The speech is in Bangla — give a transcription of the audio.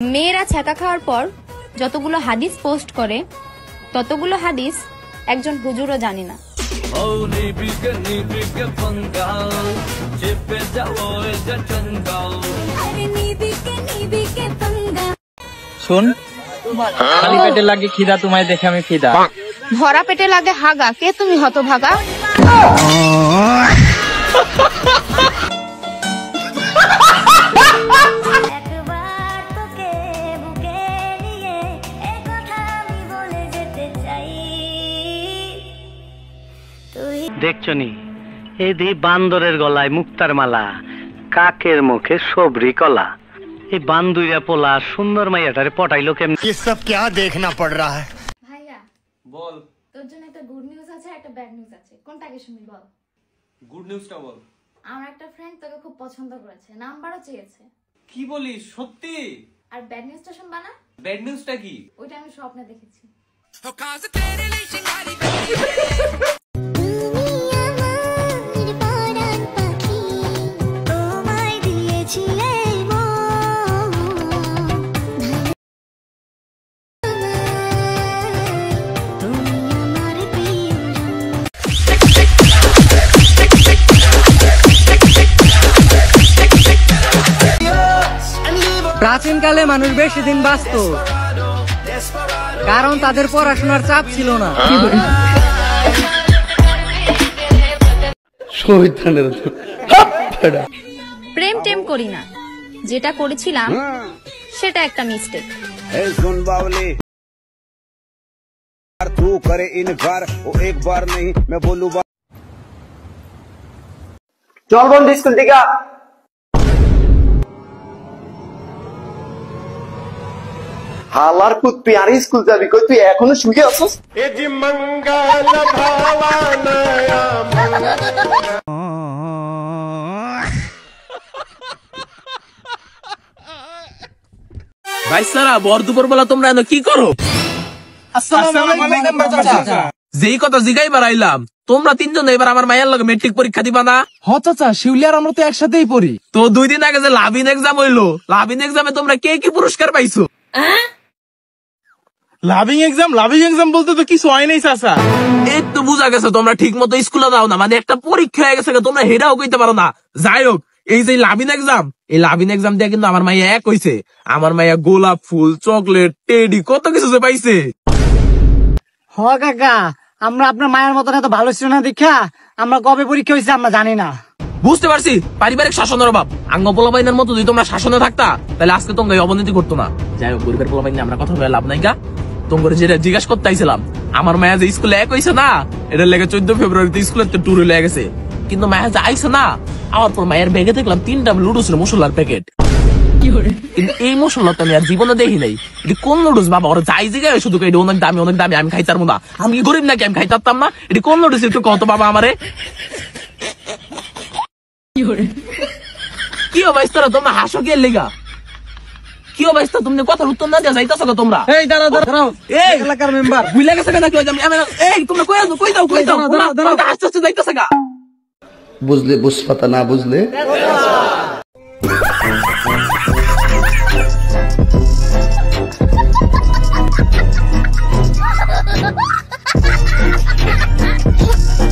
মেয়েরা ছ্যাঁকা খাওয়ার পর যতগুলো হাদিস পোস্ট করে ততগুলো হাদিস একজন হুজুরও জানে না। শুন, খালি পেটে লাগে খিদা, তোমায় দেখে আমি ফিদা। ভরা পেটে লাগে হাগা, কে তুমি হতভাগা? দেখছো নি এই বান্দরের গলায় মুক্তার মালা, কাকের মুখে সবরি কলা। এই বান্দুইরা পোলা সুন্দর মাইয়াটারে পটাইলো কেমন? ये सब क्या देखना पड़ रहा है? ভাইয়া বল, তোর জন্য একটা গুড নিউজ আছে, একটা ব্যাড নিউজ আছে, কোনটাকে শুনবি বল? গুড নিউজটা বল। আমার একটা ফ্রেন্ড তোকে খুব পছন্দ করেছে, নাম্বারও চেয়েছে। কি বলিস, সত্যি? আর ব্যাড নিউজটা শুনবা না? ব্যাড নিউজটা কি? ওইটা আমি স্বপ্নে দেখেছি। প্রাচীনকালে মানুষ বেশি দিন বাঁচত, কারণ তাদের পড়াশোনার চাপ ছিল না। প্রেম টেম করি না, যেটা করেছিলাম সেটা একটা মিস্টেক। तू करे इनकार वो एक बार नहीं मैं बोलूं চল বন্ধু স্কুল থেকে। হালার পুত, তুই আর স্কুল যাবি কই? তুই এখনো শুয়ে আছিস? ভাই সারা বর দুপুর বেলা তোমরা এনে কি করো? যেই কথা জিগাই বাড়াইলাম, তোমরা তিনজন এবার আমার মায়ের লগে মেট্রিক পরীক্ষা দিবা না? হ চাচা, শিউলি আর আমরা তো একসাথেই পড়ি। তো 2 দিন আগে যে লাভিন এক্সাম হইলো, লাভিন এক্সামে তোমরা কে কি পুরস্কার পাইছো? লাভিং এক্সাম বলতে তো কিছু হয় নাই চাচা। এই তো বুঝা গেছে তোমরা ঠিক মতো স্কুলে দাও না, মানে একটা পরীক্ষা হয়ে গেছে, তোমরা হেরাও কইতে পারো না। যাই হোক, এই যে লাভিন এক্সাম, এই লাভিন এক্সাম দিয়ে কিন্তু আমার মাইয়া এক হইছে। আমার মাইয়া গোলাপ ফুল, চকলেট, টেডি কত কিছু যে পাইছে। হ কাকা, আমরা আপনার মায়ের মতন এত ভালো ছিল না দেখা আমরা কবে পরীক্ষা হয়েছে আমরা জানি না। বুঝতে পারছি, পারিবারিক শাসনের অভাব। আঙ্গ পোলাবাইনের মতো যদি তোমরা শাসনে থাকতা তাহলে আজকে তোমরা এই অবনতি করতো না। যাই হোক, গরিবের পোলাবাই নিয়ে আমরা কথা বলে লাভ নাই। তোমরা যেটা জিজ্ঞাসা করতে আইছিলাম, আমার মায়া যে স্কুলে এক হইছে না, এটার লেগে 14 ফেব্রুয়ারিতে স্কুলের তো ট্যুর হয়ে গেছে। কিন্তু মায়া যে আইছে না, আমার পর মায়ের ব্যাগে দেখলাম 3টা লুডুস মশলার প্যাকেট। কিন্তু এই মশলা তো আমি আর জীবনে দেখি নাই। এটি কোন লুডুস বাবা? ওরা যাই জিগায় শুধু এটি অনেক দামি, আমি খাইতে পারবো না। আমি কি গরিব নাকি? আমি খাইতে পারতাম না? এটি কোন লুডুস একটু কত বাবা আমারে? কি অবস্থা তোমরা হাসো কে লেগা? কি অবস্থা? তুমি কথার উত্তর না দিয়া যাইতাছো তোমরা? এই দাঁড়াও, এই এলাকার মেম্বার ভুলে গেছে কেন? এই তোমরা কই দাও আস্তে আস্তে যাইতাছে গা। बुझले बुझ पता ना बुझले